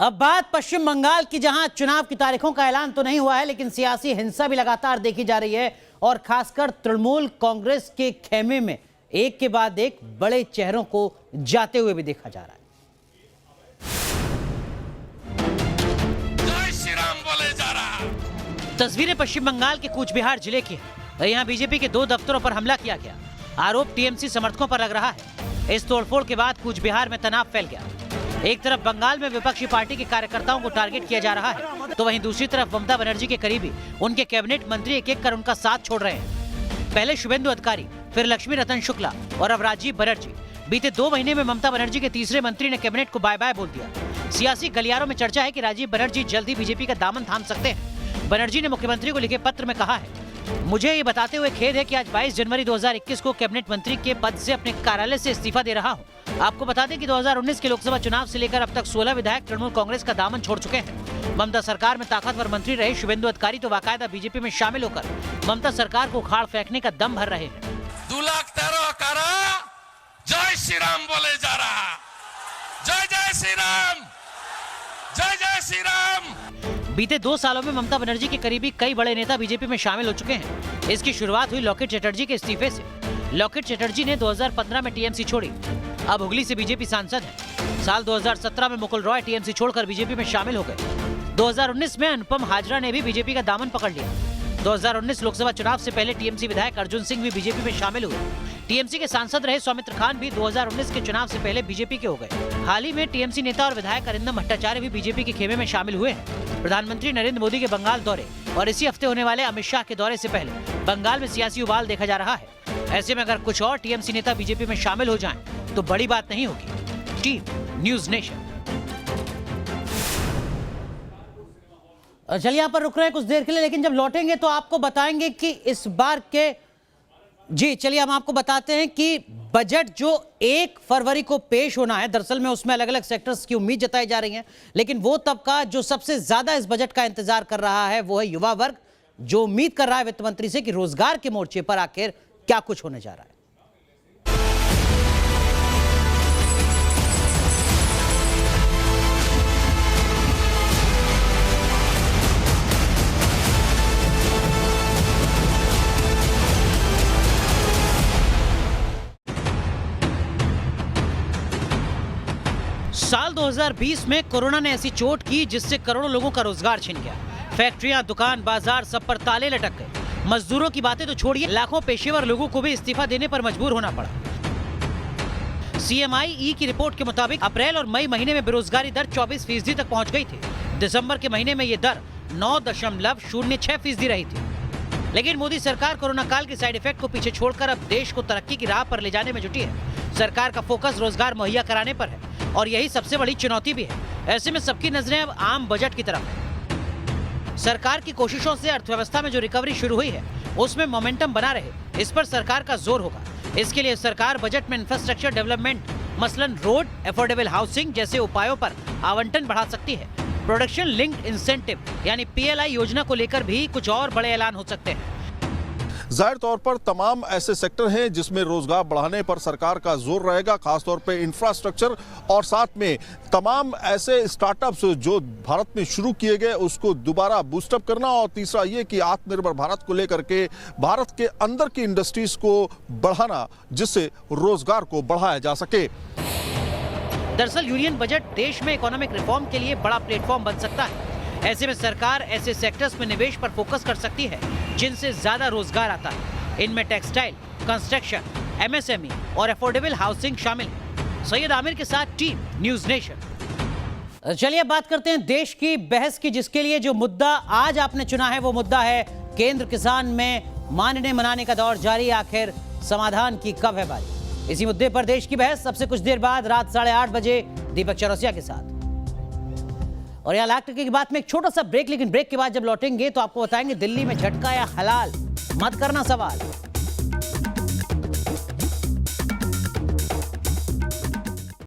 अब बात पश्चिम बंगाल की, जहां चुनाव की तारीखों का ऐलान तो नहीं हुआ है, लेकिन सियासी हिंसा भी लगातार देखी जा रही है और खासकर तृणमूल कांग्रेस के खेमे में एक के बाद एक बड़े चेहरों को जाते हुए भी देखा जा रहा है। जय श्री राम बोले जा रहा। तस्वीरें पश्चिम बंगाल के कूच बिहार जिले की है। यहां बीजेपी के 2 दफ्तरों पर हमला किया गया। आरोप टीएमसी समर्थकों पर लग रहा है। इस तोड़फोड़ के बाद कूच बिहार में तनाव फैल गया। एक तरफ बंगाल में विपक्षी पार्टी के कार्यकर्ताओं को टारगेट किया जा रहा है, तो वहीं दूसरी तरफ ममता बनर्जी के करीबी, उनके कैबिनेट मंत्री एक एक कर उनका साथ छोड़ रहे हैं। पहले शुभेंदु अधिकारी, फिर लक्ष्मी रतन शुक्ला और अब राजीव बनर्जी। बीते 2 महीने में ममता बनर्जी के तीसरे मंत्री ने कैबिनेट को बाय बाय बोल दिया। सियासी गलियारों में चर्चा है कि राजीव बनर्जी जल्द ही बीजेपी का दामन थाम सकते हैं। बनर्जी ने मुख्यमंत्री को लिखे पत्र में कहा है, मुझे ये बताते हुए खेद है कि आज 22 जनवरी 2021 को कैबिनेट मंत्री के पद से अपने कार्यालय से इस्तीफा दे रहा हूं। आपको बता दें कि 2019 के लोकसभा चुनाव से लेकर अब तक 16 विधायक तृणमूल कांग्रेस का दामन छोड़ चुके हैं। ममता सरकार में ताकतवर मंत्री रहे शुभेंदु अधिकारी तो बाकायदा बीजेपी में शामिल होकर ममता सरकार को उखाड़ फेंकने का दम भर रहे हैं। 2,13,000 जय श्री राम बोले जा रहा। जय जय श्री राम, जय जय श्री राम। बीते 2 सालों में ममता बनर्जी के करीबी कई बड़े नेता बीजेपी में शामिल हो चुके हैं। इसकी शुरुआत हुई लॉकेट चटर्जी के इस्तीफे से। लॉकेट चटर्जी ने 2015 में टीएमसी छोड़ी, अब हुगली से बीजेपी सांसद हैं। साल 2017 में मुकुल रॉय टीएमसी छोड़कर बीजेपी में शामिल हो गए। 2019 में अनुपम हाजरा ने भी बीजेपी का दामन पकड़ लिया। 2019 लोकसभा चुनाव से पहले टीएमसी विधायक अर्जुन सिंह भी बीजेपी में शामिल हुए। टीएमसी के सांसद रहे सौमित्र खान भी 2019 के चुनाव से पहले बीजेपी के हो गए। हाल ही में टीएमसी नेता और विधायक अरिंदम भट्टाचार्य भी बीजेपी के खेमे में शामिल हुए हैं। प्रधानमंत्री नरेंद्र मोदी के बंगाल दौरे और इसी हफ्ते होने वाले अमित शाह के दौरे से पहले बंगाल में सियासी उबाल देखा जा रहा है। ऐसे में अगर कुछ और टीएमसी नेता बीजेपी में शामिल हो जाएं, तो बड़ी बात नहीं होगी। Team news nation. चलिए यहाँ पर रुक रहे हैं कुछ देर के लिए, लेकिन जब लौटेंगे तो आपको बताएंगे कि इस बार के चलिए हम आपको बताते हैं कि बजट जो 1 फरवरी को पेश होना है, दरअसल में उसमें अलग अलग सेक्टर्स की उम्मीद जताई जा रही है, लेकिन वो तबका जो सबसे ज्यादा इस बजट का इंतजार कर रहा है वो है युवा वर्ग, जो उम्मीद कर रहा है वित्त मंत्री से कि रोजगार के मोर्चे पर आखिर क्या कुछ होने जा रहा है। साल 2020 में कोरोना ने ऐसी चोट की जिससे करोड़ों लोगं का रोजगार छिन गया। फैक्ट्रियां, दुकान, बाजार सब पर ताले लटक गए। मजदूरों की बातें तो छोड़िए, लाखों पेशेवर लोगों को भी इस्तीफा देने पर मजबूर होना पड़ा। CMIE की रिपोर्ट के मुताबिक अप्रैल और मई महीने में बेरोजगारी दर 24% तक पहुंच गई थी। दिसंबर के महीने में ये दर 9.06% रही थी। लेकिन मोदी सरकार कोरोना काल के साइड इफेक्ट को पीछे छोड़कर अब देश को तरक्की की राह पर ले जाने में जुटी है। सरकार का फोकस रोजगार मुहैया कराने पर है और यही सबसे बड़ी चुनौती भी है। ऐसे में सबकी नजरें अब आम बजट की तरफ है। सरकार की कोशिशों से अर्थव्यवस्था में जो रिकवरी शुरू हुई है उसमें मोमेंटम बना रहे, इस पर सरकार का जोर होगा। इसके लिए सरकार बजट में इंफ्रास्ट्रक्चर डेवलपमेंट, मसलन रोड, अफोर्डेबल हाउसिंग जैसे उपायों पर आवंटन बढ़ा सकती है। प्रोडक्शन लिंक्ड इंसेंटिव यानी PLI योजना को लेकर भी कुछ और बड़े ऐलान हो सकते हैं। जाहिर तौर पर तमाम ऐसे सेक्टर हैं जिसमें रोजगार बढ़ाने पर सरकार का जोर रहेगा, खासतौर पे इंफ्रास्ट्रक्चर और साथ में तमाम ऐसे स्टार्टअप्स जो भारत में शुरू किए गए उसको दोबारा बूस्टअप करना, और तीसरा ये कि आत्मनिर्भर भारत को लेकर के भारत के अंदर की इंडस्ट्रीज को बढ़ाना जिससे रोजगार को बढ़ाया जा सके। दरअसल यूनियन बजट देश में इकोनॉमिक रिफॉर्म के लिए बड़ा प्लेटफॉर्म बन सकता है। ऐसे में सरकार ऐसे सेक्टर्स में निवेश पर फोकस कर सकती है जिनसे ज्यादा रोजगार आता है। इनमें टेक्सटाइल, कंस्ट्रक्शन, MSME और अफोर्डेबल हाउसिंग शामिल है। सैयद आमिर के साथ टीम न्यूज नेशन। चलिए बात करते हैं देश की बहस की, जिसके लिए जो मुद्दा आज आपने चुना है वो मुद्दा है केंद्र किसान में मानने मनाने का दौर जारी, आखिर समाधान की कब है बारी। इसी मुद्दे पर देश की बहस सबसे कुछ देर बाद रात 8:30 बजे दीपक चौरसिया के साथ। और यहाँ लाख टके की बात में एक छोटा सा ब्रेक, लेकिन ब्रेक के बाद जब लौटेंगे तो आपको बताएंगे दिल्ली में झटका या हलाल, मत करना सवाल।